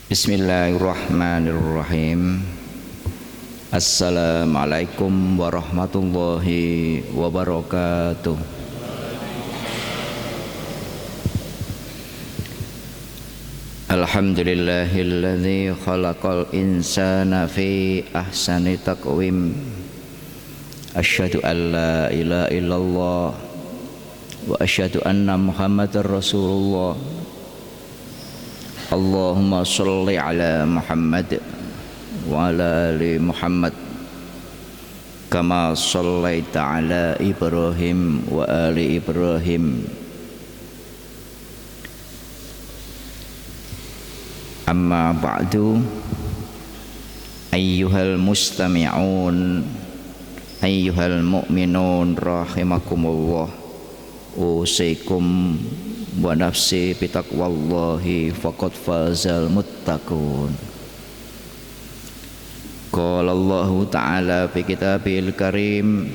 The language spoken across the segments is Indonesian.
Bismillahirrahmanirrahim. Assalamualaikum warahmatullahi wabarakatuh. Alhamdulillahilladzi khalaqal insana fi ahsani taqwim. Asyhadu an la ilaha illallah wa asyhadu anna Muhammadar Rasulullah. Allahumma sholli ala Muhammad wa ala ali Muhammad kama shollaita ala Ibrahim wa ali Ibrahim. Amma ba'du, ayyuhal mustami'un ayyuhal mu'minun rahimakumullah, usikum wa nafsi bitaqwallahi faqad fazal muttaqun. Qala Allahu ta'ala fi kitabil karim,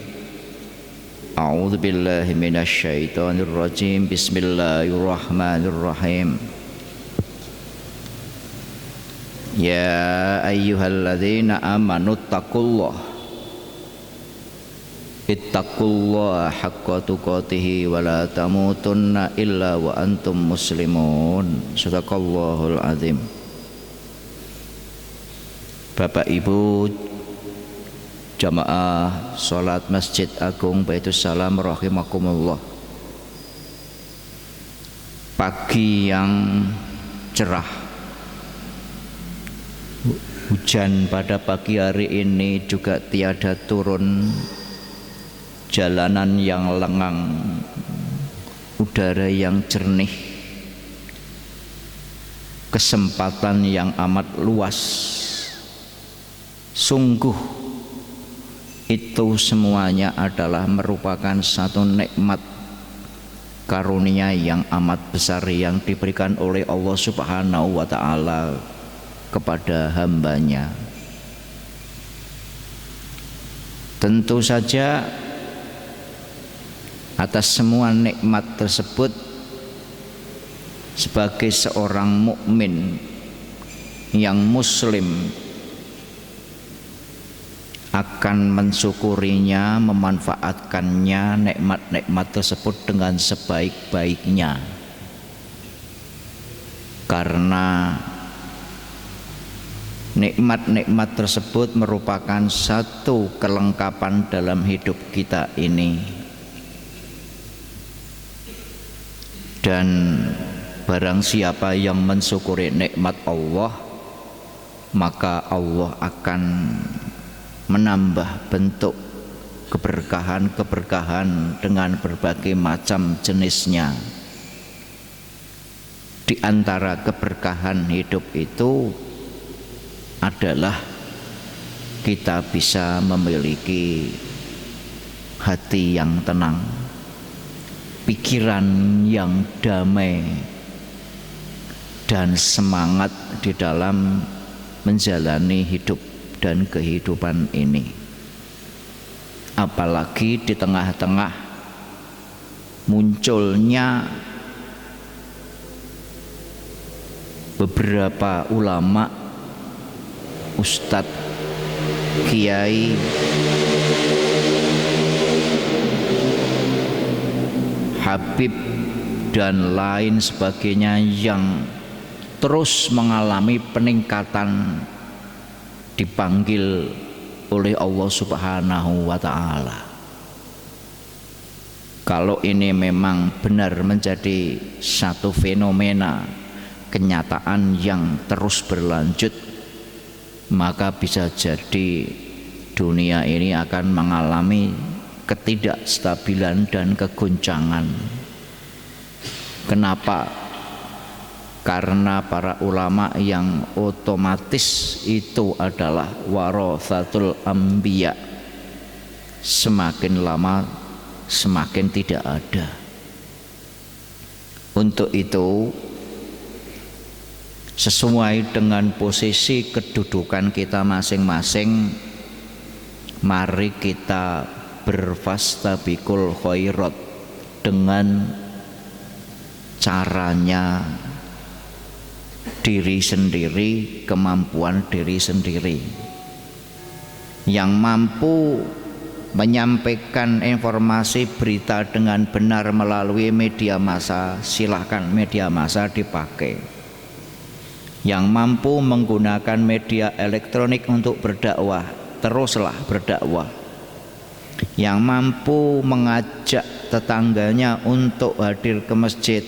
a'udzu billahi minasy syaithanir rajim, bismillahirrahmanirrahim. Ya ayyuhalladzina amanu taqullaha ittaqullaha haqqa tuqatih wa la tamutunna illa wa antum muslimun. Shadaqallahul azim. Bapak Ibu jamaah salat Masjid Agung Baitussalam rahimakumullah. Pagi yang cerah, hujan pada pagi hari ini juga tiada turun, jalanan yang lengang, udara yang jernih, kesempatan yang amat luas. Sungguh itu semuanya adalah merupakan satu nikmat karunia yang amat besar yang diberikan oleh Allah Subhanahu wa ta'ala kepada hambanya. Tentu saja atas semua nikmat tersebut, sebagai seorang mukmin yang muslim akan mensyukurinya, memanfaatkannya nikmat-nikmat tersebut dengan sebaik-baiknya, karena nikmat-nikmat tersebut merupakan satu kelengkapan dalam hidup kita ini. Dan barang siapa yang mensyukuri nikmat Allah, maka Allah akan menambah bentuk keberkahan-keberkahan dengan berbagai macam jenisnya. Di antara keberkahan hidup itu adalah kita bisa memiliki hati yang tenang, pikiran yang damai, dan semangat di dalam menjalani hidup dan kehidupan ini. Apalagi di tengah-tengah munculnya beberapa ulama, ustadz, kiai, habib dan lain sebagainya yang terus mengalami peningkatan, dipanggil oleh Allah Subhanahu wa ta'ala. Kalau ini memang benar menjadi satu fenomena kenyataan yang terus berlanjut, maka bisa jadi dunia ini akan mengalami ketidakstabilan dan kegoncangan. Kenapa? Karena para ulama yang otomatis itu adalah warathatul anbiya, semakin lama semakin tidak ada. Untuk itu, sesuai dengan posisi kedudukan kita masing-masing, mari kita berfastabiqul khairat dengan caranya diri sendiri, kemampuan diri sendiri. Yang mampu menyampaikan informasi berita dengan benar melalui media massa, silahkan media massa dipakai. Yang mampu menggunakan media elektronik untuk berdakwah, teruslah berdakwah. Yang mampu mengajak tetangganya untuk hadir ke masjid,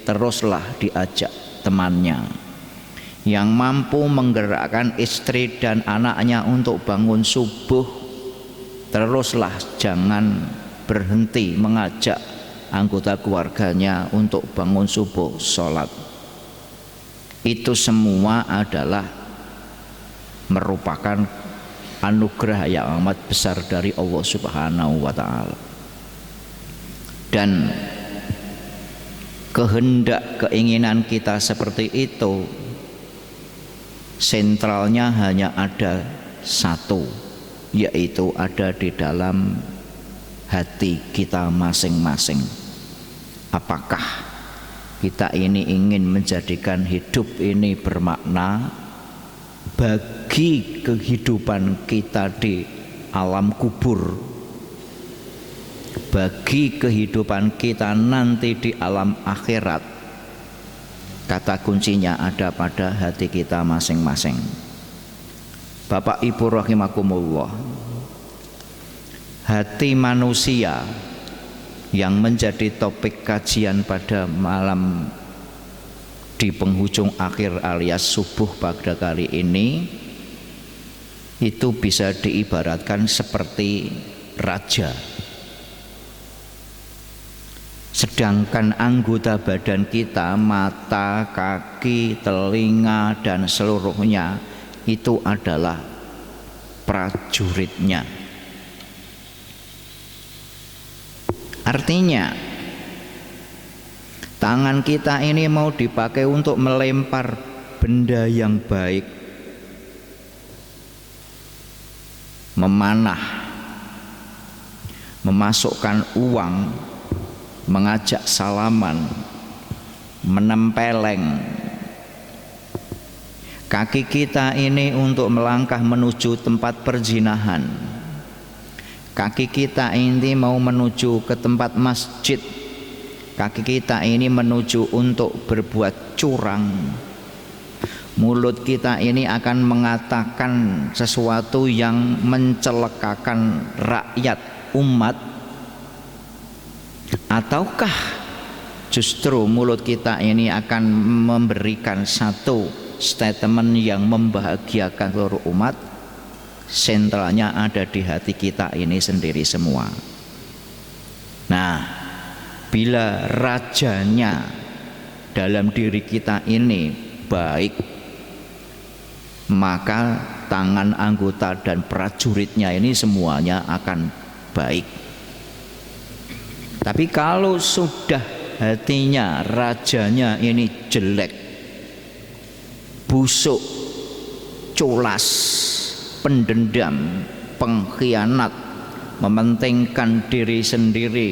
teruslah diajak temannya. Yang mampu menggerakkan istri dan anaknya untuk bangun subuh, teruslah, jangan berhenti mengajak anggota keluarganya untuk bangun subuh, sholat. Itu semua adalah merupakan anugerah yang amat besar dari Allah Subhanahu wa Ta'ala. Dan kehendak keinginan kita seperti itu, sentralnya hanya ada satu, yaitu ada di dalam hati kita masing-masing. Apakah kita ini ingin menjadikan hidup ini bermakna bagi kehidupan kita di alam kubur, bagi kehidupan kita nanti di alam akhirat? Kata kuncinya ada pada hati kita masing-masing. Bapak Ibu rahimakumullah, hati manusia yang menjadi topik kajian pada malam di penghujung akhir alias subuh pada kali ini, itu bisa diibaratkan seperti raja. Sedangkan anggota badan kita, mata, kaki, telinga, dan seluruhnya itu adalah prajuritnya. Artinya, tangan kita ini mau dipakai untuk melempar benda yang baik, memanah, memasukkan uang, mengajak salaman, menempeleng. Kaki kita ini untuk melangkah menuju tempat perzinahan. Kaki kita ini mau menuju ke tempat masjid. Kaki kita ini menuju untuk berbuat curang. Mulut kita ini akan mengatakan sesuatu yang mencelakakan rakyat umat. Ataukah justru mulut kita ini akan memberikan satu statement yang membahagiakan seluruh umat? Sentralnya ada di hati kita ini sendiri semua. Nah, bila rajanya dalam diri kita ini baik, maka tangan anggota dan prajuritnya ini semuanya akan baik. Tapi kalau sudah hatinya rajanya ini jelek, busuk, culas, pendendam, pengkhianat, mementingkan diri sendiri,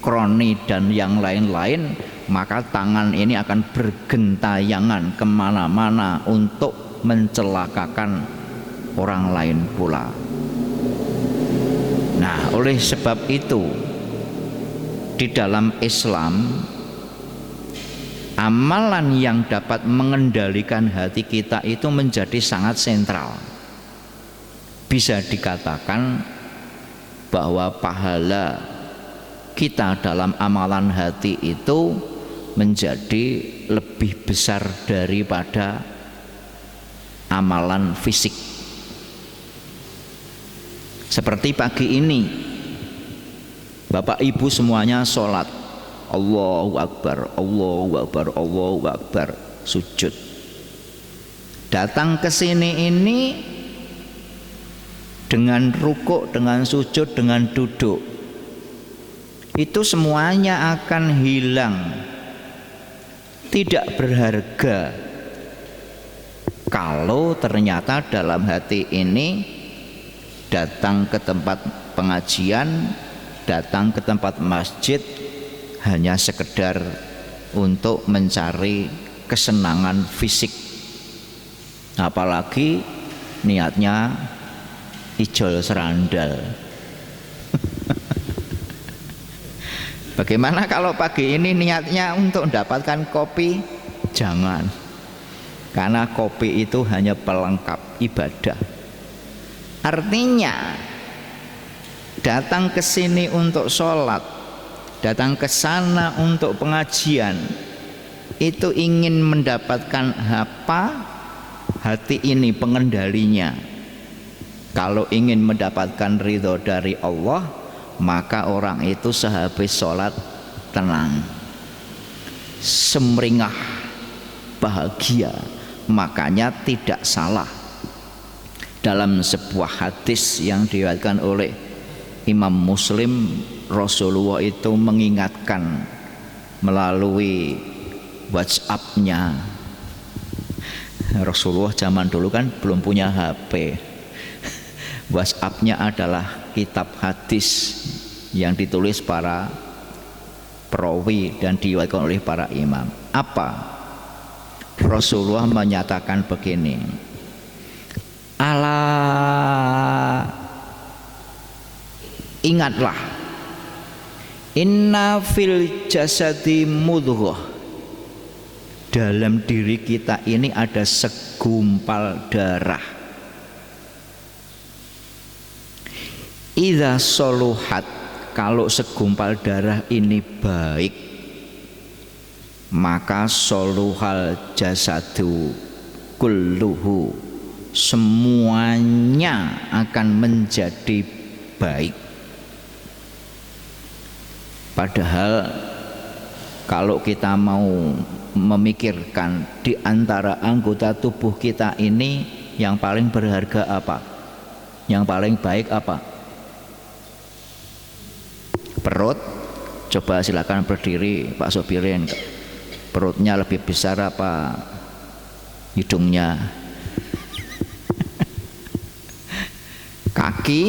kroni dan yang lain-lain, maka tangan ini akan bergentayangan kemana-mana untuk mencelakakan orang lain pula. Nah, oleh sebab itu di dalam Islam, amalan yang dapat mengendalikan hati kita itu menjadi sangat sentral. Bisa dikatakan bahwa pahala kita dalam amalan hati itu menjadi lebih besar daripada amalan fisik. Seperti pagi ini, Bapak Ibu semuanya sholat, Allahu Akbar, Allahu Akbar, Allahu Akbar, sujud. Datang ke sini ini dengan rukuk, dengan sujud, dengan duduk, itu semuanya akan hilang, tidak berharga kalau ternyata dalam hati ini datang ke tempat pengajian, datang ke tempat masjid hanya sekedar untuk mencari kesenangan fisik, apalagi niatnya ijol serandal. Bagaimana kalau pagi ini niatnya untuk mendapatkan kopi? Jangan, karena kopi itu hanya pelengkap ibadah. Artinya datang ke sini untuk sholat, datang ke sana untuk pengajian, itu ingin mendapatkan apa? Hati ini pengendalinya. Kalau ingin mendapatkan ridho dari Allah, maka orang itu sehabis sholat tenang, semringah, bahagia. Makanya tidak salah dalam sebuah hadis yang diriwayatkan oleh Imam Muslim, Rasulullah itu mengingatkan melalui WhatsApp-nya. Rasulullah zaman dulu kan belum punya HP. WhatsApp-nya adalah kitab hadis yang ditulis para perawi dan diriwayatkan oleh para imam. Apa? Rasulullah menyatakan begini, ala, ingatlah, inna fil jasadi mudghah, dalam diri kita ini ada segumpal darah. Idza soluhat, kalau segumpal darah ini baik, maka soluhal jasadu kulluhu, semuanya akan menjadi baik. Padahal kalau kita mau memikirkan di antara anggota tubuh kita ini yang paling berharga apa? Yang paling baik apa? Perut. Coba silakan berdiri Pak Sobirin. Perutnya lebih besar apa hidungnya? Kaki,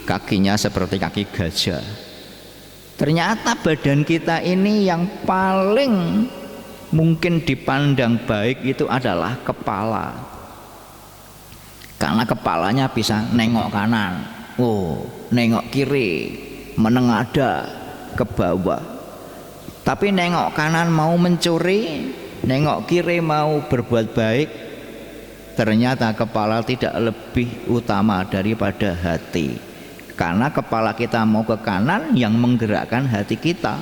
kakinya seperti kaki gajah. Ternyata badan kita ini yang paling mungkin dipandang baik itu adalah kepala. Karena kepalanya bisa nengok kanan, nengok kiri, menengadah ke bawah. Tapi nengok kanan mau mencuri, nengok kiri mau berbuat baik, ternyata kepala tidak lebih utama daripada hati. Karena kepala kita mau ke kanan, yang menggerakkan hati kita.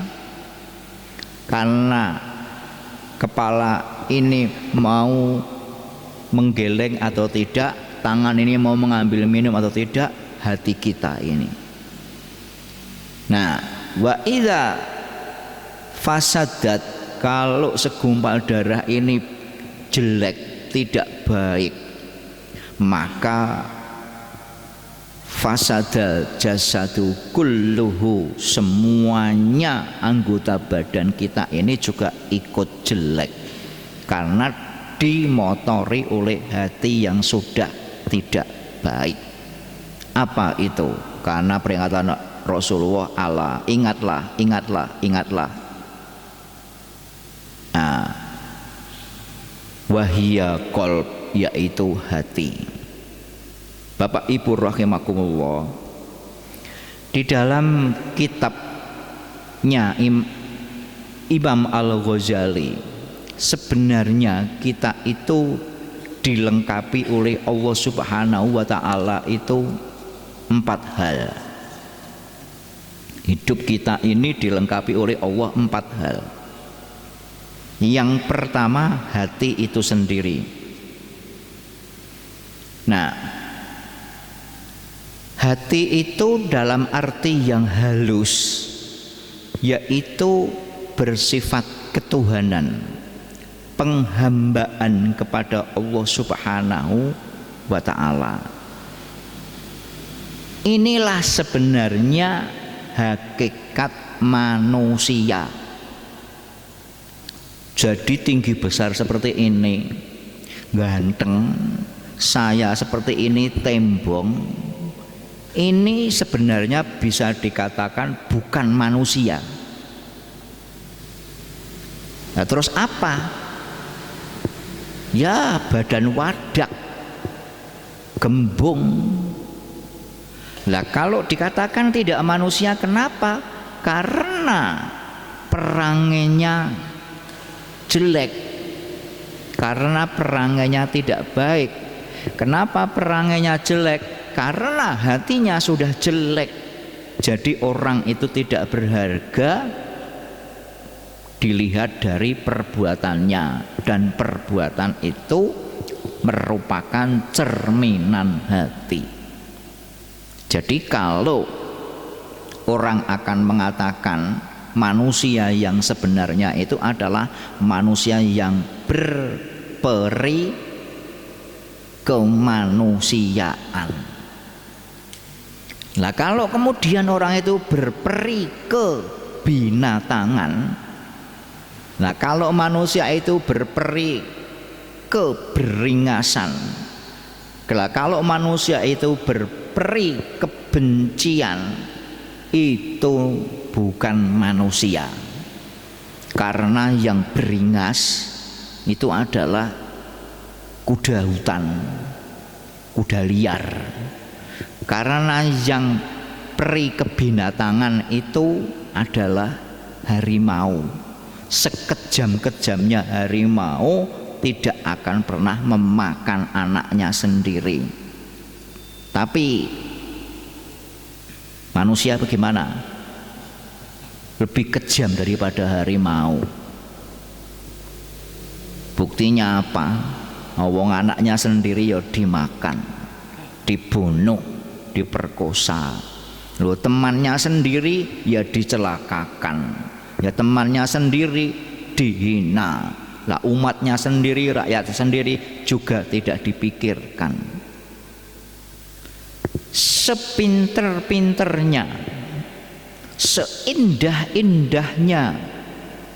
Karena kepala ini mau menggeleng atau tidak, tangan ini mau mengambil minum atau tidak, hati kita ini. Nah, wa idza fasadat, kalau segumpal darah ini jelek, tidak baik, maka fasadal jasadu kulluhu, semuanya anggota badan kita ini juga ikut jelek, karena dimotori oleh hati yang sudah tidak baik. Apa itu? Karena peringatan Rasulullah, Allah, ingatlah, ingatlah, ingatlah. Nah, wahia qalb, yaitu hati. Bapak Ibu rahimakumullah, di dalam kitabnya Imam Al-Ghazali, sebenarnya kita itu dilengkapi oleh Allah Subhanahu wa ta'ala itu 4 hal. Hidup kita ini dilengkapi oleh Allah 4 hal. Yang pertama, hati itu sendiri. Nah, hati itu dalam arti yang halus, yaitu bersifat ketuhanan, penghambaan kepada Allah Subhanahu wa ta'ala. Inilah sebenarnya hakikat manusia. Jadi tinggi besar seperti ini, ganteng, saya seperti ini, tembong, ini sebenarnya bisa dikatakan bukan manusia. Nah, terus apa? Ya badan wadak, gembung. Lah kalau dikatakan tidak manusia, kenapa? Karena perangainya jelek, karena perangainya tidak baik. Kenapa perangainya jelek? Karena hatinya sudah jelek. Jadi orang itu tidak berharga dilihat dari perbuatannya, dan perbuatan itu merupakan cerminan hati. Jadi kalau orang akan mengatakan manusia yang sebenarnya itu adalah manusia yang berperi kemanusiaan. Nah kalau kemudian orang itu berperi kebinatangan, nah kalau manusia itu berperi keberingasan, kalau manusia itu berperi kebencian, itu bukan manusia. Karena yang beringas itu adalah kuda hutan, kuda liar. Karena yang peri kebinatangan itu adalah harimau. Sekejam-kejamnya harimau tidak akan pernah memakan anaknya sendiri. Tapi manusia bagaimana? Lebih kejam daripada harimau. Buktinya apa? Wong anaknya sendiri ya dimakan, dibunuh, diperkosa. Loh, temannya sendiri ya dicelakakan, ya temannya sendiri dihina. Lah umatnya sendiri, rakyat sendiri juga tidak dipikirkan. Sepinter-pinternya, seindah-indahnya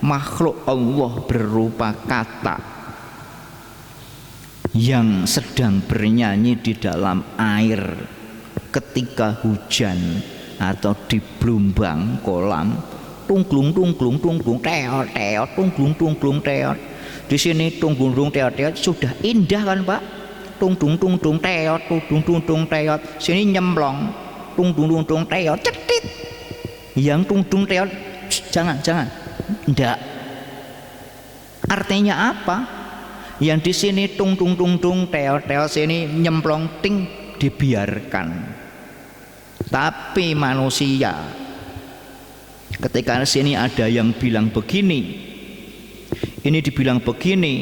makhluk Allah berupa kata yang sedang bernyanyi di dalam air ketika hujan atau di belumbang kolam, tungglung tungglung tungglung teot teot tungglung tungglung teot. Di sini tungglung tungglung teot teot sudah indah kan Pak? Tungglung tungglung teot tungglung tungglung teot. Sini nyemplong tungglung tungglung teot cetit. Yang tungglung teot jangan ndak. Artinya apa? Yang di sini tung teot sini nyemplong ting dibiarkan. Tapi manusia ketika di sini ada yang bilang begini, ini dibilang begini,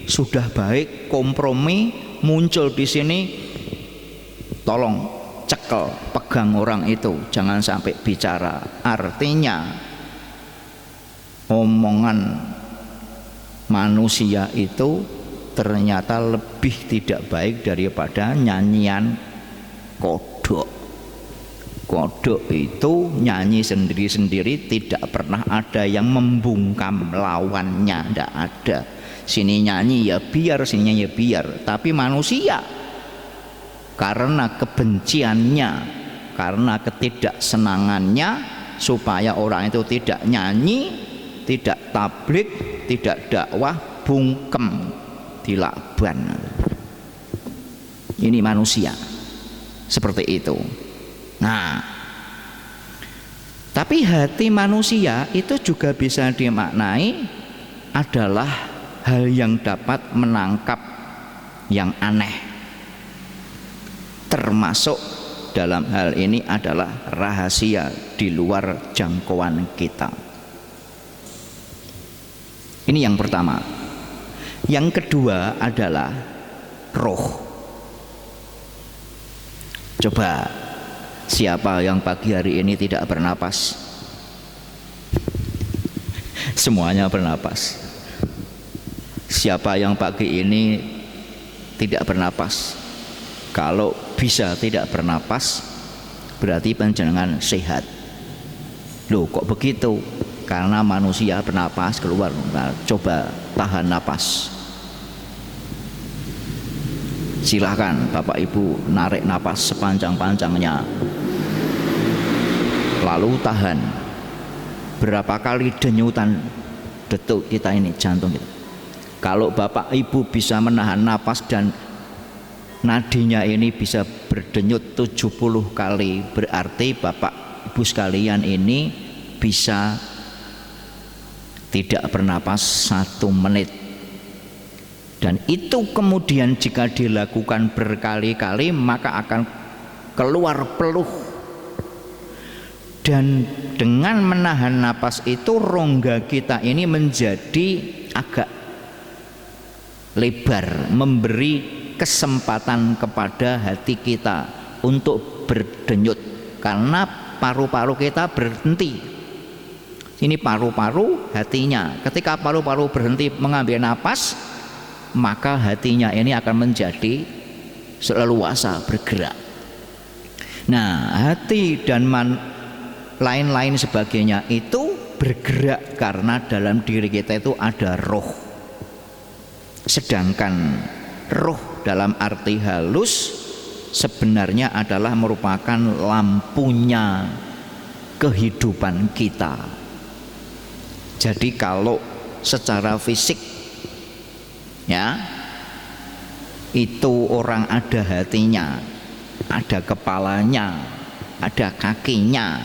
sudah baik kompromi muncul di sini, tolong cekel, pegang orang itu, jangan sampai bicara. Artinya omongan manusia itu ternyata lebih tidak baik daripada nyanyian kodok. Kodok itu nyanyi sendiri-sendiri, tidak pernah ada yang membungkam lawannya, tidak ada. Sini nyanyi ya biar, sini nyanyi ya biar. Tapi manusia karena kebenciannya, karena ketidaksenangannya, supaya orang itu tidak nyanyi, tidak tablik, tidak dakwah, bungkem dilakban. Ini manusia seperti itu. Nah, tapi hati manusia itu juga bisa dimaknai adalah hal yang dapat menangkap yang aneh, termasuk dalam hal ini adalah rahasia di luar jangkauan kita. Ini yang pertama. Yang kedua adalah roh. Coba, siapa yang pagi hari ini tidak bernapas? Semuanya bernapas. Siapa yang pagi ini tidak bernapas? Kalau bisa tidak bernapas, berarti panjenengan sehat. Loh, kok begitu? Karena manusia bernapas keluar. Nah, coba tahan napas. Silahkan Bapak Ibu narik napas sepanjang-panjangnya, lalu tahan. Berapa kali denyutan detuk kita ini, jantung kita? Kalau Bapak Ibu bisa menahan napas dan nadinya ini bisa berdenyut 70 kali, berarti Bapak Ibu sekalian ini bisa tidak bernapas 1 menit. Dan itu kemudian jika dilakukan berkali-kali maka akan keluar peluh. Dan dengan menahan napas itu rongga kita ini menjadi agak lebar, memberi kesempatan kepada hati kita untuk berdenyut, karena paru-paru kita berhenti. Ini paru-paru, hatinya. Ketika paru-paru berhenti mengambil napas, maka hatinya ini akan menjadi leluasa bergerak. Nah, hati dan lain-lain sebagainya itu bergerak karena dalam diri kita itu ada roh. Sedangkan roh dalam arti halus sebenarnya adalah merupakan lampunya kehidupan kita. Jadi kalau secara fisik ya itu orang ada hatinya, ada kepalanya, ada kakinya,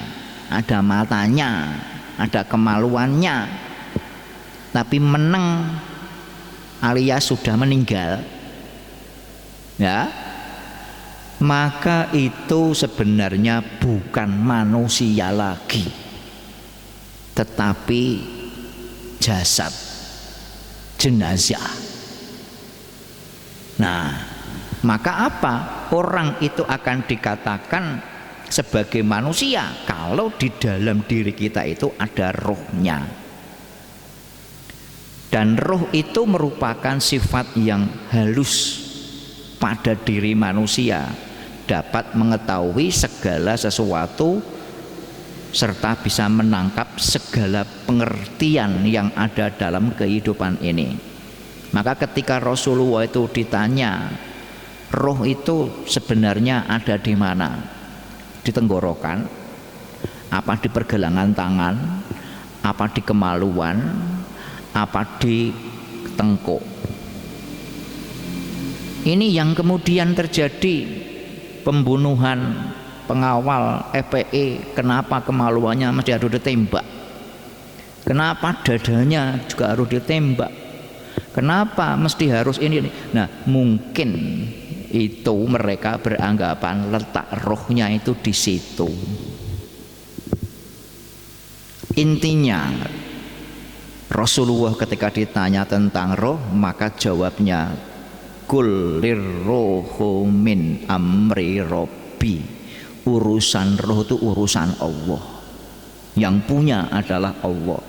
ada matanya, ada kemaluannya, tapi meneng alias sudah meninggal, ya, maka itu sebenarnya bukan manusia lagi, tetapi jasad, jenazah. Nah, maka apa? Orang itu akan dikatakan sebagai manusia kalau di dalam diri kita itu ada rohnya. Dan roh itu merupakan sifat yang halus pada diri manusia, dapat mengetahui segala sesuatu serta bisa menangkap segala pengertian yang ada dalam kehidupan ini. Maka ketika Rasulullah itu ditanya, roh itu sebenarnya ada di mana? Di tenggorokan? Apa di pergelangan tangan? Apa di kemaluan? Apa di tengkuk? Ini yang kemudian terjadi pembunuhan pengawal FPI. Kenapa kemaluannya mesti harus ditembak? Kenapa dadanya juga harus ditembak? Kenapa mesti harus ini? Nah, mungkin itu mereka beranggapan letak rohnya itu di situ. Intinya Rasulullah ketika ditanya tentang roh, maka jawabnya kul lirruhu min amri rabbi. Urusan roh itu urusan Allah, yang punya adalah Allah.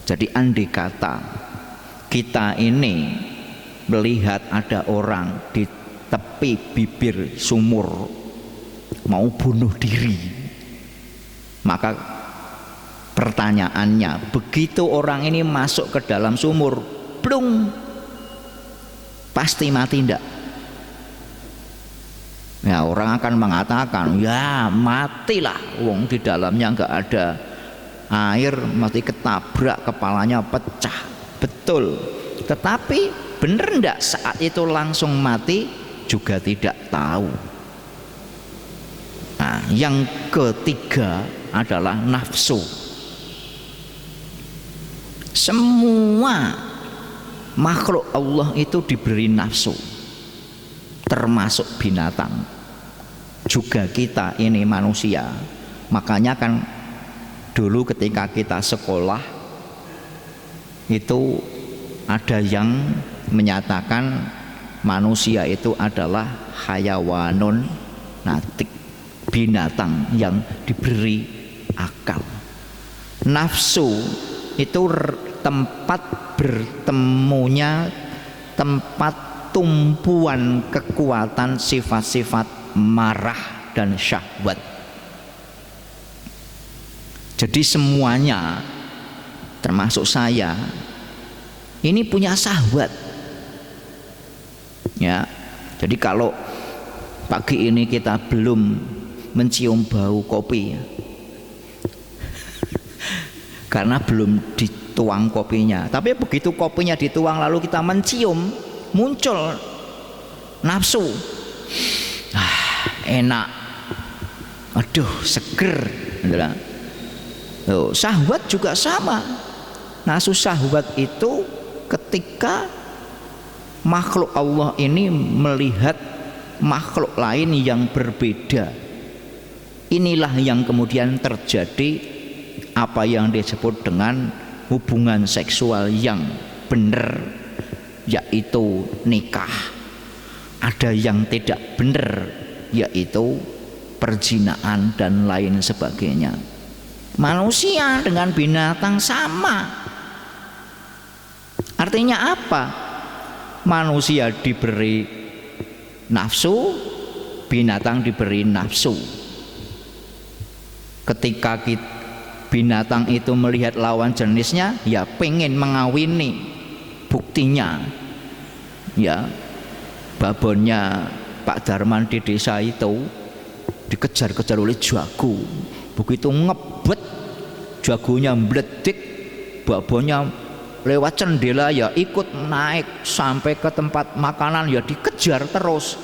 Jadi andai kata kita ini melihat ada orang di tepi bibir sumur mau bunuh diri, maka pertanyaannya, begitu orang ini masuk ke dalam sumur, plung, pasti mati enggak? Ya, orang akan mengatakan, ya matilah, wong di dalamnya enggak ada air, mati ketabrak, kepalanya pecah. Betul. Tetapi benar enggak saat itu langsung mati? Juga tidak tahu. Nah, yang ketiga adalah nafsu. Semua makhluk Allah itu diberi nafsu, termasuk binatang, juga kita ini manusia. Makanya kan dulu ketika kita sekolah itu ada yang menyatakan manusia itu adalah hayawanun natik, binatang yang diberi akal. Nafsu itu tempat bertemunya, tempat tumpuan kekuatan sifat-sifat marah dan syahwat. Jadi semuanya termasuk saya ini punya syahwat, ya. Jadi kalau pagi ini kita belum mencium bau kopi, karena belum dituang kopinya. Tapi begitu kopinya dituang lalu kita mencium, muncul nafsu. Enak, aduh seger. Syahwat juga sama. Nafsu syahwat itu ketika makhluk Allah ini melihat makhluk lain yang berbeda, inilah yang kemudian terjadi apa yang disebut dengan hubungan seksual yang benar, yaitu nikah. Ada yang tidak benar, yaitu perzinaan dan lain sebagainya. Manusia dengan binatang sama. Artinya apa? Manusia diberi nafsu, binatang diberi nafsu. Ketika binatang itu melihat lawan jenisnya, ya pengen mengawini. Buktinya ya babonnya Pak Darman di desa itu dikejar-kejar oleh jago. Begitu ngebet, jagonya meledik, babonnya lewat jendela ya ikut naik sampai ke tempat makanan, ya dikejar terus.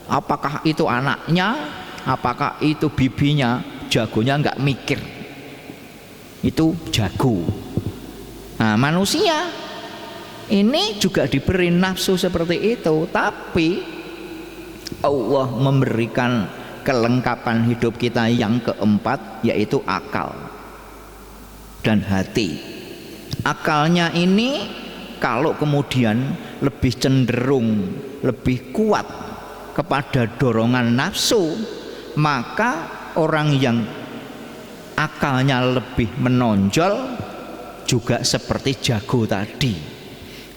Apakah itu anaknya, apakah itu bibinya, jagonya nggak mikir. Itu jago. Nah, manusia ini juga diberi nafsu seperti itu, tapi Allah memberikan kelengkapan hidup kita yang keempat, yaitu akal dan hati. Akalnya ini kalau kemudian lebih cenderung, lebih kuat kepada dorongan nafsu, maka orang yang akalnya lebih menonjol juga seperti jago tadi.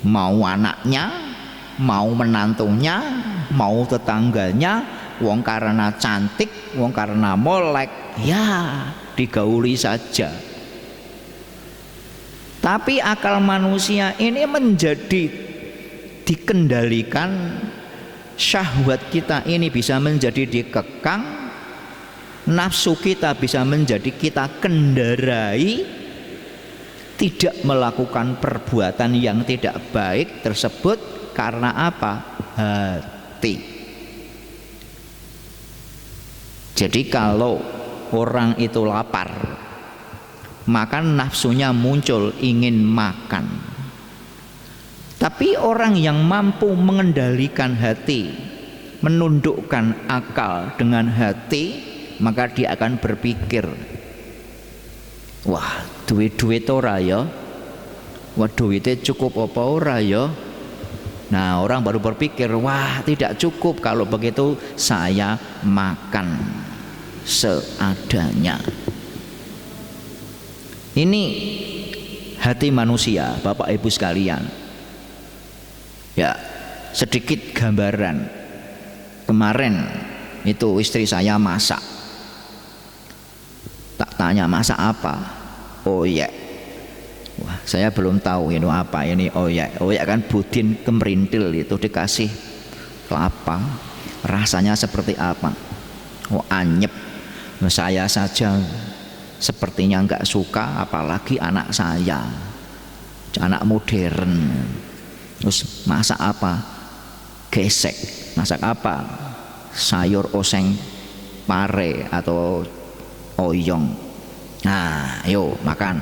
Mau anaknya, mau menantunya, mau tetangganya, wong karena cantik, wong karena molek, ya digauli saja. Tapi akal manusia ini menjadi dikendalikan, syahwat kita ini bisa menjadi dikekang, nafsu kita bisa menjadi kita kendarai, tidak melakukan perbuatan yang tidak baik tersebut karena apa? Hati. Jadi kalau orang itu lapar, maka nafsunya muncul ingin makan. Tapi orang yang mampu mengendalikan hati, menundukkan akal dengan hati, maka dia akan berpikir, wah duit-duit ora ya, wah duitnya cukup apa ora ya. Nah, orang baru berpikir, wah tidak cukup, kalau begitu saya makan seadanya. Ini hati manusia, Bapak Ibu sekalian. Ya, sedikit gambaran. Kemarin itu istri saya masak. Tak tanya masak apa? Oyek. Wah, saya belum tahu ini apa ini oyek. Oyek kan budin kemerintil, itu dikasih kelapa. Rasanya seperti apa? Oh, anyep. Saya saja sepertinya nggak suka, apalagi anak saya, anak modern. Terus masak apa? Gesek. Masak apa? Sayur oseng pare atau oyong. Nah, yuk makan.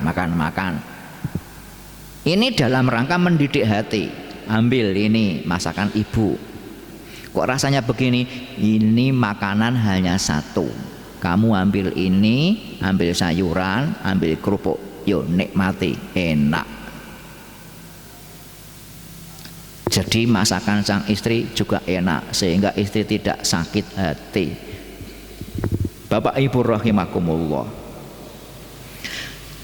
Ini dalam rangka mendidik hati. Ambil ini masakan ibu. Kok rasanya begini? Ini makanan hanya satu. Kamu ambil ini, ambil sayuran, ambil kerupuk, yo nikmati, enak. Jadi masakan sang istri juga enak, sehingga istri tidak sakit hati. Bapak Ibu rahimakumullah,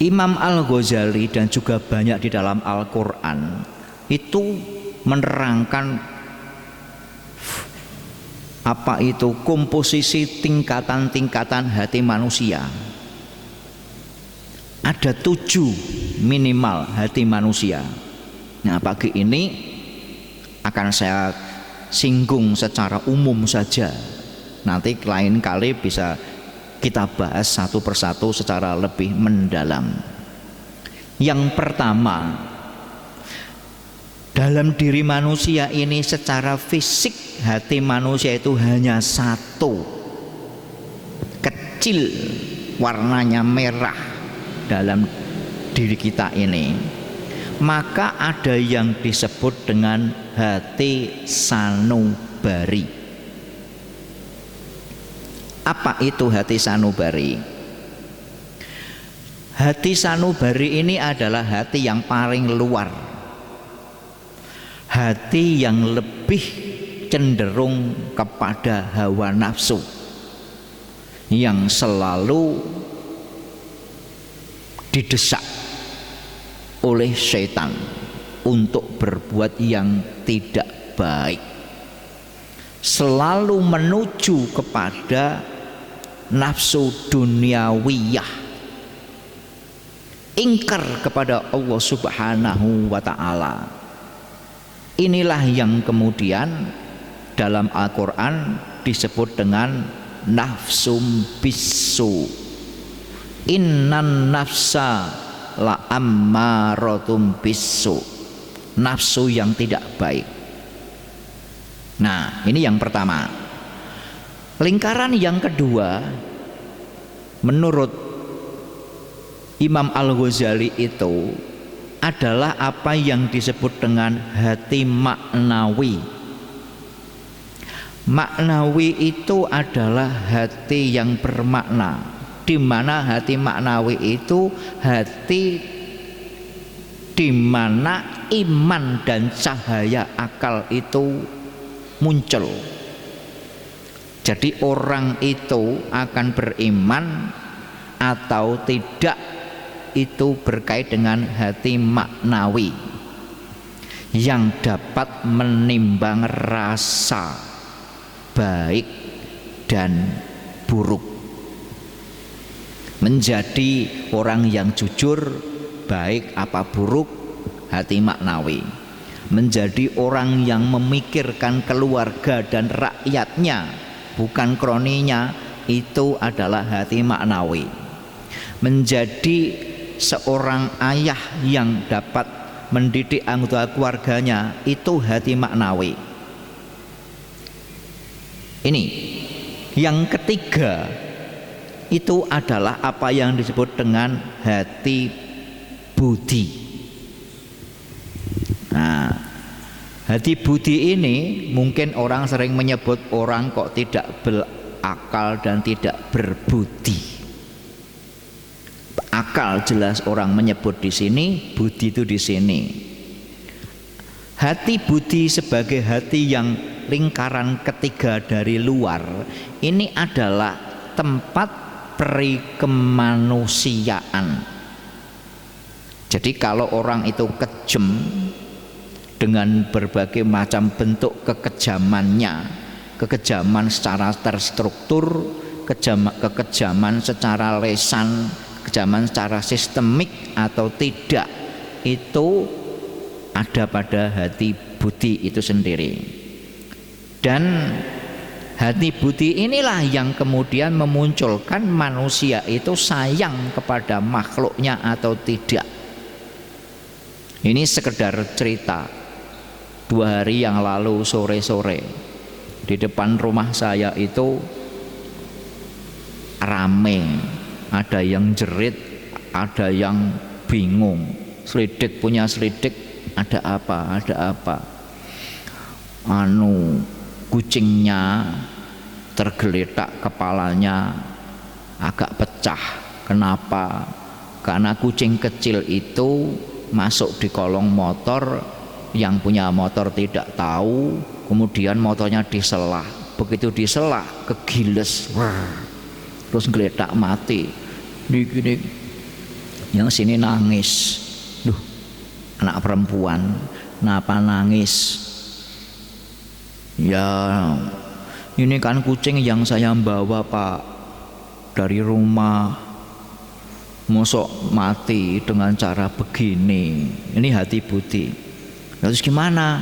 Imam Al-Ghazali dan juga banyak di dalam Al-Quran itu menerangkan apa itu komposisi tingkatan-tingkatan hati manusia. Ada 7 minimal hati manusia. Nah, pagi ini akan saya singgung secara umum saja. Nanti lain kali bisa kita bahas satu persatu secara lebih mendalam. Yang pertama, dalam diri manusia ini secara fisik hati manusia itu hanya satu, kecil, warnanya merah dalam diri kita ini. Maka ada yang disebut dengan hati sanubari. Apa itu hati sanubari? Hati sanubari ini adalah hati yang paling luar, hati yang lebih cenderung kepada hawa nafsu, yang selalu didesak oleh setan untuk berbuat yang tidak baik, selalu menuju kepada nafsu duniawiyah, ingkar kepada Allah Subhanahu wa ta'ala. Inilah yang kemudian dalam Al-Quran disebut dengan nafsum bisu. Innan nafsa la ammaratum bisu, nafsu yang tidak baik. Nah, ini yang pertama. Lingkaran yang kedua, menurut Imam Al-Ghazali itu adalah apa yang disebut dengan hati maknawi. Maknawi itu adalah hati yang bermakna, di mana hati maknawi itu hati di mana iman dan cahaya akal itu muncul. Jadi orang itu akan beriman atau tidak itu berkait dengan hati maknawi yang dapat menimbang rasa baik dan buruk. Menjadi orang yang jujur, baik apa buruk, hati maknawi. Menjadi orang yang memikirkan keluarga dan rakyatnya, bukan kroninya, itu adalah hati maknawi. Menjadi seorang ayah yang dapat mendidik anggota keluarganya, itu hati maknawi. Ini yang ketiga, itu adalah apa yang disebut dengan hati budi. Nah, hati budi ini mungkin orang sering menyebut orang kok tidak berakal dan tidak berbudi. Akal jelas orang menyebut di sini, budi itu di sini. Hati budi sebagai hati yang lingkaran ketiga dari luar, ini adalah tempat perikemanusiaan. Jadi kalau orang itu kejem dengan berbagai macam bentuk kekejamannya, kekejaman secara terstruktur, kekejaman secara lesan, kekejaman secara sistemik atau tidak, itu ada pada hati budi itu sendiri. Dan hati budi inilah yang kemudian memunculkan manusia itu sayang kepada makhluknya atau tidak. Ini sekedar cerita. 2 hari yang lalu sore-sore di depan rumah saya itu rame. Ada yang jerit, ada yang bingung. Selidik punya selidik, ada apa? Kucingnya tergeletak, kepalanya agak pecah. Kenapa? Karena kucing kecil itu masuk di kolong motor, yang punya motor tidak tahu, kemudian motornya diselah. Begitu diselah, kegiles, terus geletak mati. Gini, yang sini nangis. Duh, anak perempuan, kenapa nangis? Ya, ini kan kucing yang saya bawa Pak dari rumah, mosok mati dengan cara begini. Ini hati budi. Terus gimana?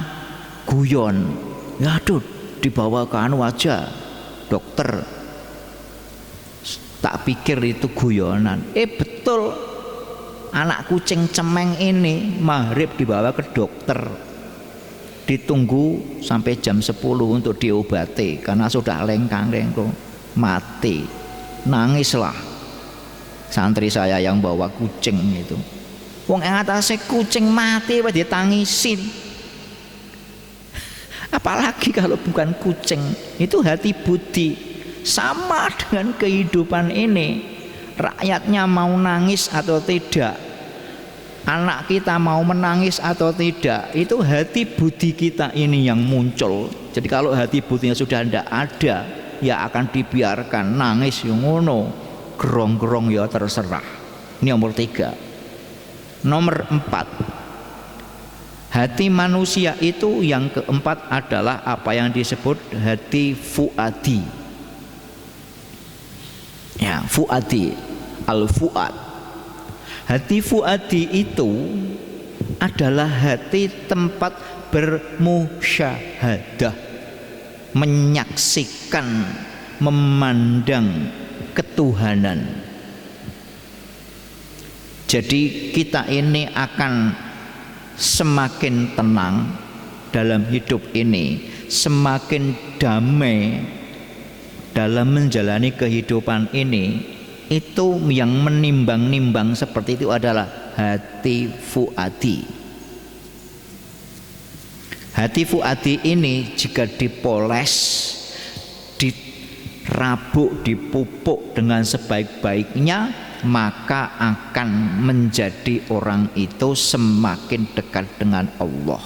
Guyon. Ya aduh, dibawa ke anu aja, dokter. Tak pikir itu guyonan. Betul. anak kucing cemeng ini maghrib dibawa ke dokter, ditunggu sampai jam 10 untuk diobati karena sudah lengkang-lengkung mati. Nangislah santri saya yang bawa kucing itu. Wong yang atasnya kucing mati apa ditangisin, apalagi kalau bukan kucing. Itu hati budi. Sama dengan kehidupan ini, rakyatnya mau nangis atau tidak, anak kita mau menangis atau tidak, itu hati budi kita ini yang muncul. Jadi kalau hati budinya sudah tidak ada, ya akan dibiarkan nangis yang ngono, gerong-gerong ya terserah. Ini nomor 3. Nomor 4, hati manusia itu yang keempat adalah apa yang disebut hati fuadi. Ya, fuadi, al-fuad. Hati fuadi itu adalah hati tempat bermusyahadah, menyaksikan, memandang ketuhanan. Jadi kita ini akan semakin tenang dalam hidup ini, semakin damai dalam menjalani kehidupan ini. Itu yang menimbang-nimbang seperti itu adalah hati fuadi. Hati fuadi ini jika dipoles, dirabuk, dipupuk dengan sebaik-baiknya, maka akan menjadi orang itu semakin dekat dengan Allah.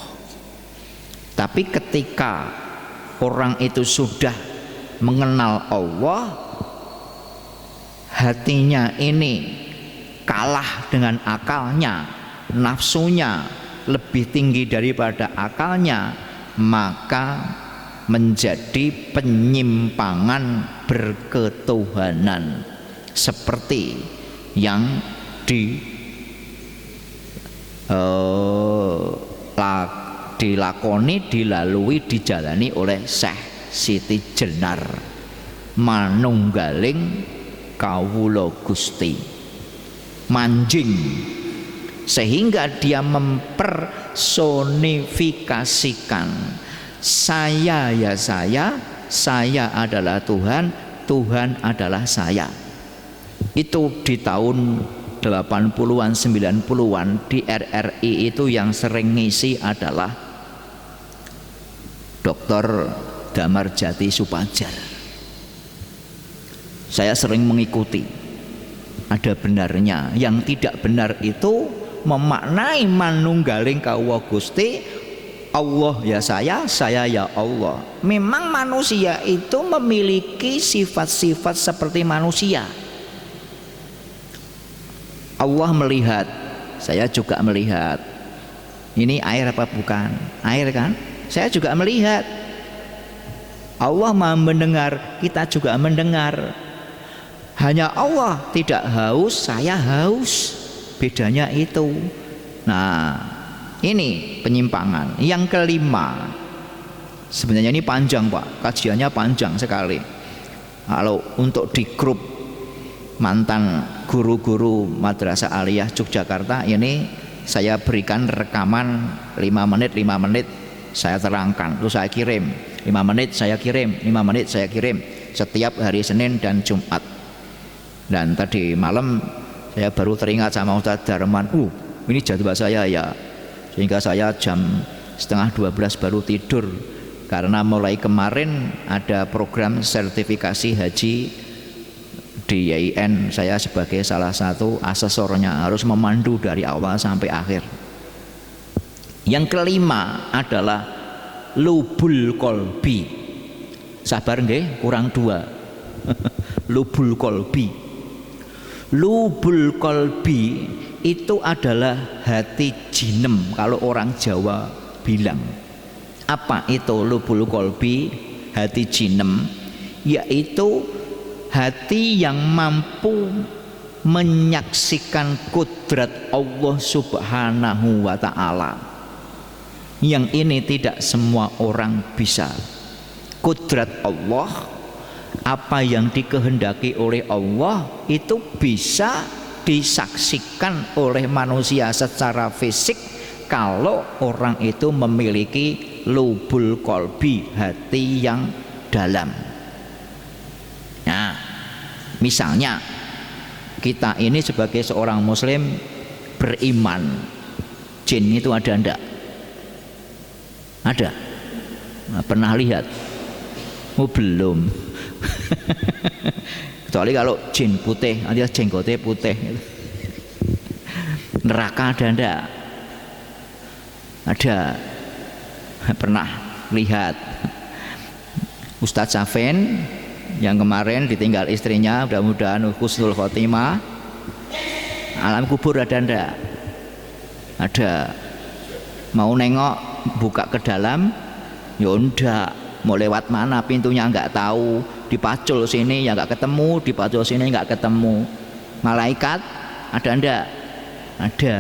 Tapi ketika orang itu sudah mengenal Allah, hatinya ini kalah dengan akalnya, nafsunya lebih tinggi daripada akalnya, maka menjadi penyimpangan berketuhanan seperti yang dilakoni, dilalui, dijalani oleh Syekh Siti Jenar manunggaling kawula Gusti, manjing, sehingga dia mempersonifikasikan saya ya saya adalah Tuhan, Tuhan adalah saya. Itu di tahun 80-an 90-an di RRI itu yang sering ngisi adalah Dr. Damarjati Supadjar. Saya sering mengikuti, ada benarnya. Yang tidak benar itu memaknai manunggaling kawula Gusti, Allah ya saya ya Allah. Memang manusia itu memiliki sifat-sifat seperti manusia. Allah melihat, saya juga melihat. Ini air apa bukan? Air kan? Saya juga melihat. Allah Maha mendengar, kita juga mendengar. Hanya Allah tidak haus, saya haus. Bedanya itu. Nah, ini penyimpangan. Yang kelima, sebenarnya ini panjang Pak, kajiannya panjang sekali. Kalau untuk di grup mantan guru-guru Madrasah Aliyah Yogyakarta ini saya berikan rekaman 5 menit saya terangkan, terus saya kirim 5 menit saya kirim, 5 menit saya kirim setiap hari Senin dan Jumat. Dan tadi malam saya baru teringat sama Ustadz Darman, ini jadwal saya ya, sehingga saya jam 11:30 baru tidur karena mulai kemarin ada program sertifikasi haji di YIN. Saya sebagai salah satu asesornya harus memandu dari awal sampai akhir. Yang kelima adalah lubul kolbi. Sabar nggih, kurang 2. Lubul kolbi. Lubul kolbi itu adalah hati jinem kalau orang Jawa bilang. Apa itu lubul kolbi, hati jinem? Yaitu hati yang mampu menyaksikan kudrat Allah Subhanahu wa ta'ala. Yang ini tidak semua orang bisa. Kudrat Allah, apa yang dikehendaki oleh Allah itu bisa disaksikan oleh manusia secara fisik kalau orang itu memiliki lubul kolbi, hati yang dalam. Nah, misalnya kita ini sebagai seorang muslim beriman, jin itu ada enggak? Ada? Nah, pernah lihat? Oh, belum. Kecuali kalau jin putih, alias jenggotnya putih. Neraka ada enggak? Ada. Pernah lihat Ustadz Safen yang kemarin ditinggal istrinya, mudah-mudahan husnul khotimah. Alam kubur ada enggak? Ada. Mau nengok, buka ke dalam, ya enggak. Mau lewat mana pintunya enggak tahu. Dipacul sini ya enggak ketemu, dipacul sini enggak ketemu. Malaikat ada enggak? Ada.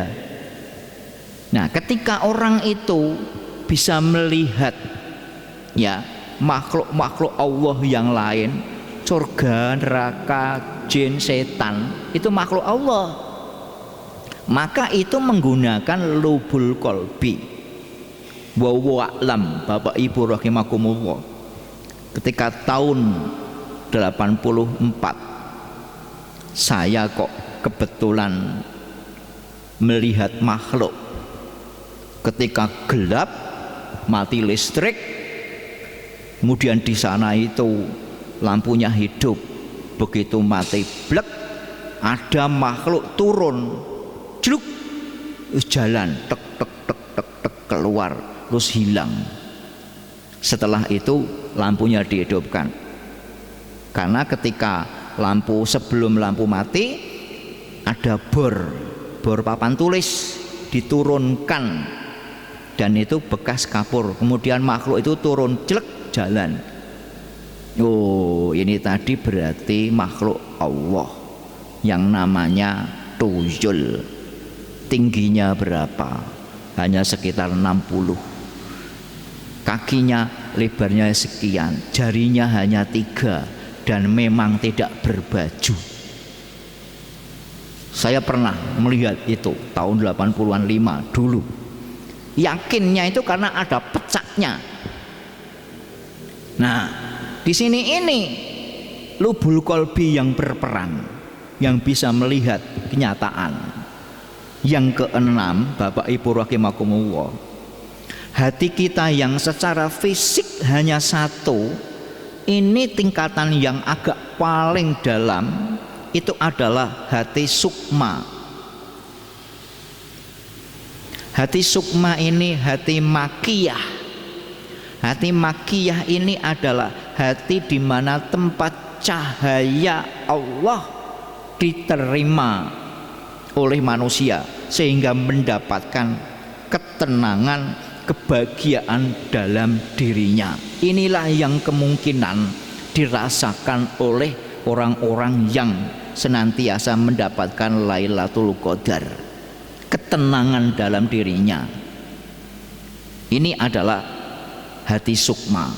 Nah, ketika orang itu bisa melihat ya makhluk-makhluk Allah yang lain, surga, neraka, jin, setan, itu makhluk Allah. Maka itu menggunakan lubul kolbi. Wa wa'lam, Bapak Ibu rahimakumullah. Ketika tahun 84 saya kok kebetulan melihat makhluk. Ketika gelap, mati listrik, kemudian di sana itu lampunya hidup. Begitu mati blek, ada makhluk turun, jeluk, jalan, tek tek tek tek tek keluar, terus hilang. Setelah itu lampunya dihidupkan. Karena ketika sebelum lampu mati ada bor papan tulis diturunkan, dan itu bekas kapur. Kemudian makhluk itu turun, jelek, jalan. Oh, ini tadi berarti makhluk Allah yang namanya tuyul. Tingginya berapa? Hanya sekitar 60. Kakinya lebarnya sekian, jarinya hanya 3, dan memang tidak berbaju. Saya pernah melihat itu tahun 80-an 5 dulu. Yakinnya itu karena ada pecaknya. Nah, di sini ini lubul kolbi yang berperan, yang bisa melihat kenyataan. Yang keenam, Bapak Ibu rahimakumullah, hati kita yang secara fisik hanya satu, ini tingkatan yang agak paling dalam, itu adalah hati sukma. Hati sukma ini hati makiyah. Hati makiyah ini adalah hati di mana tempat cahaya Allah diterima oleh manusia, sehingga mendapatkan ketenangan, kebahagiaan dalam dirinya. Inilah yang kemungkinan dirasakan oleh orang-orang yang senantiasa mendapatkan Lailatul Qadar, ketenangan dalam dirinya. Ini adalah hati sukma,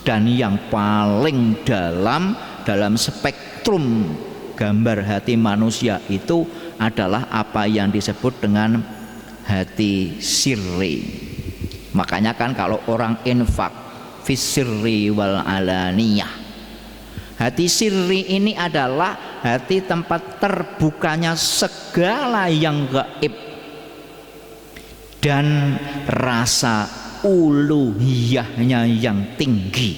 dan yang paling dalam spektrum gambar hati manusia itu adalah apa yang disebut dengan hati sirri. Makanya kan kalau orang infak fis sirri wal alaniyah, hati sirri ini adalah hati tempat terbukanya segala yang gaib dan rasa uluhiyahnya yang tinggi.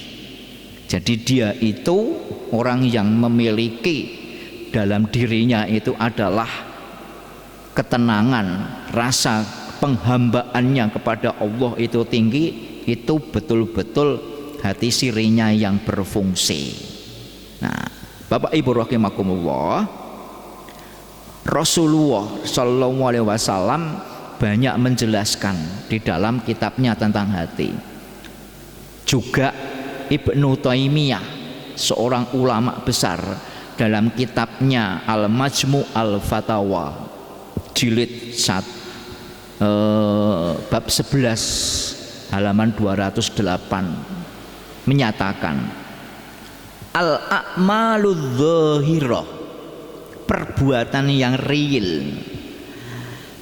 Jadi dia itu orang yang memiliki dalam dirinya itu adalah ketenangan, rasa penghambaannya kepada Allah itu tinggi. Itu betul-betul hati sirinya yang berfungsi. Nah, Bapak Ibu rahimakumullah, Rasulullah Shallallahu Alaihi Wasallam banyak menjelaskan di dalam kitabnya tentang hati. Juga Ibnu Taimiyah, seorang ulama besar, dalam kitabnya Al-Majmu' Al-Fatawa jilid 1 bab 11 halaman 208 menyatakan al-a'maludz dzahirah, perbuatan yang real.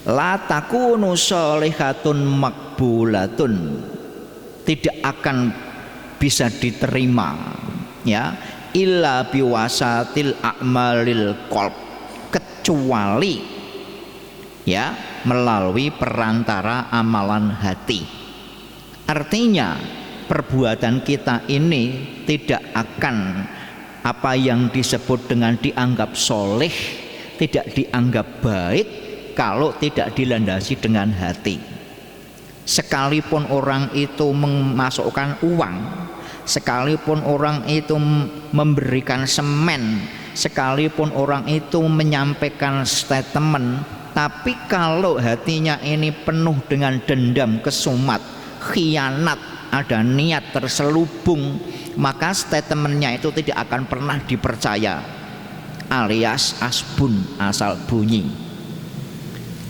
La takunu sholihatun makbulatun, tidak akan bisa diterima ya illa biwasatil a'malil qalb, kecuali ya melalui perantara amalan hati. Artinya perbuatan kita ini tidak akan apa yang disebut dengan dianggap soleh, tidak dianggap baik kalau tidak dilandasi dengan hati. Sekalipun orang itu memasukkan uang, sekalipun orang itu memberikan semen, sekalipun orang itu menyampaikan statement, tapi kalau hatinya ini penuh dengan dendam, kesumat, khianat, ada niat terselubung, maka statementnya itu tidak akan pernah dipercaya, alias asbun, asal bunyi.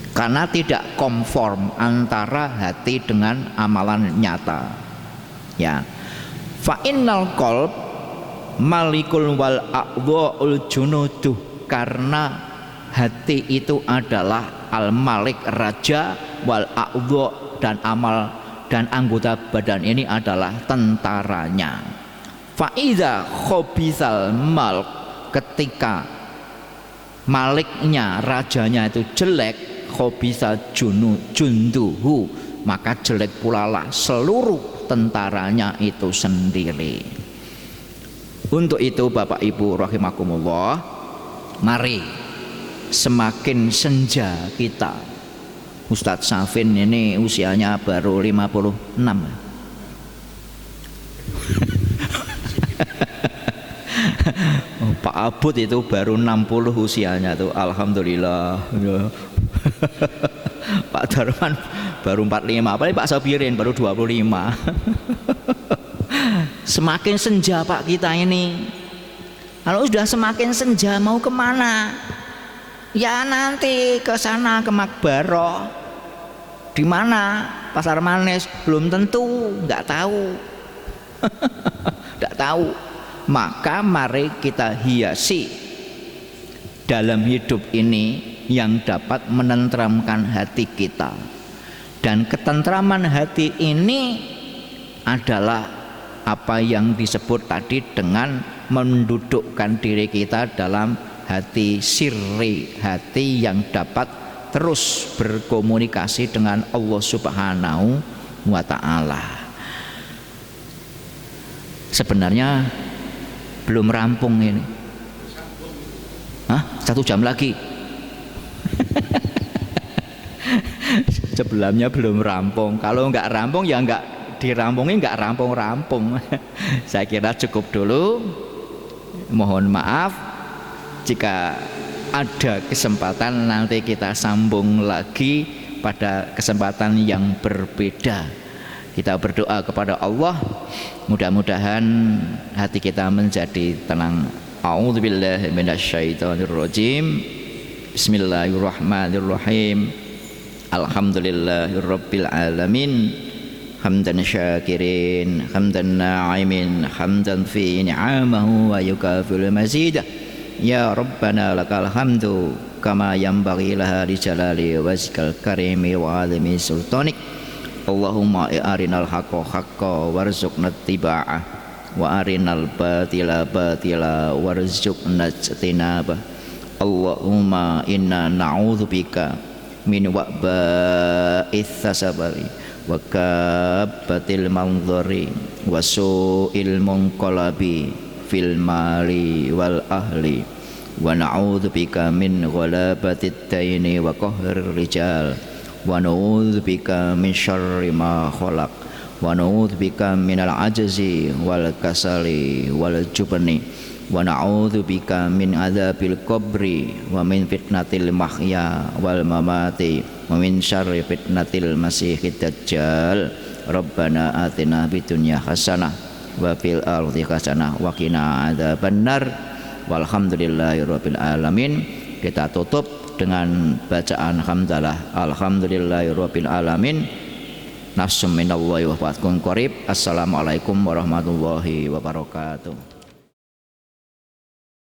Karena tidak konform antara hati dengan amalan nyata. Ya. Fa innal qalb malikul wal a'dha'ul junuduh, karena hati itu adalah al malik, raja, wal a'dha' dan amal dan anggota badan ini adalah tentaranya. Fa idza khabithal mal, ketika maliknya, rajanya itu jelek, khabitha junduhu, maka jelek pula lah seluruh tentaranya itu sendiri. Untuk itu Bapak Ibu rahimakumullah, mari semakin senja kita. Ustadz Safin ini usianya baru 56. Pak Abud itu baru 60 usianya tuh, alhamdulillah. Pak Darman baru 45, apalagi Pak Sabirin baru 25. Semakin senja Pak kita ini. Kalau sudah semakin senja mau kemana? Ya nanti ke sana, ke Makbaroh. Di mana? Pasar Manis? Belum tentu, nggak tahu. Nggak tahu. Maka mari kita hiasi dalam hidup ini yang dapat menenteramkan hati kita. Dan ketentraman hati ini adalah apa yang disebut tadi dengan mendudukkan diri kita dalam hati sirri, hati yang dapat terus berkomunikasi dengan Allah Subhanahu wa Ta'ala. Sebenarnya belum rampung ini. Hah? 1 jam lagi. Sebelumnya belum rampung. Kalau nggak rampung ya nggak dirampungin, nggak rampung-rampung. Saya kira cukup dulu. Mohon maaf jika ada kesempatan nanti kita sambung lagi pada kesempatan yang berbeda. Kita berdoa kepada Allah, mudah-mudahan hati kita menjadi tenang. A'udzubillahi minasyaitonirrajim. Bismillahirrahmanirrahim. Alhamdulillahirabbil alamin. Hamdan syakirin, hamdan na'imin, hamdan fi ni'amahu wa yukafilu mazidah. Ya Rabbana lakal hamdu kama yanbaghi laha li jalali wajhikal karimi wa azimi sultanik. Allahumma arinal haqqa haqqa warzuqna ittiba'ah wa arinal batila batila warzuqna ijtinabah. Allahumma inna na'udzubika min waba'ith tasabari wa kabbatil manzari wa su'il munqalabi fil mali wal ahli wa na'udzubika min ghalabatid daini wa qahrir rijal wa na'udzubika min syarri ma khalaq wa na'udzubika minal ajzi wal kasali wal jubni wa na'udzubika min adzabil qabri wa min fitnatil mahya wal mamati wa min syarri fitnatil masiihid dajjal. Rabbana atina fid dunya hasanah wa fil ardi hasanah wa qina adzabannar. Walhamdulillahirabbil alamin. Kita tutup dengan bacaan hamdalah. Alhamdulillahirabbil alamin. Nafsum minallahi wa fatqun qarib. Assalamualaikum warahmatullahi wabarakatuh.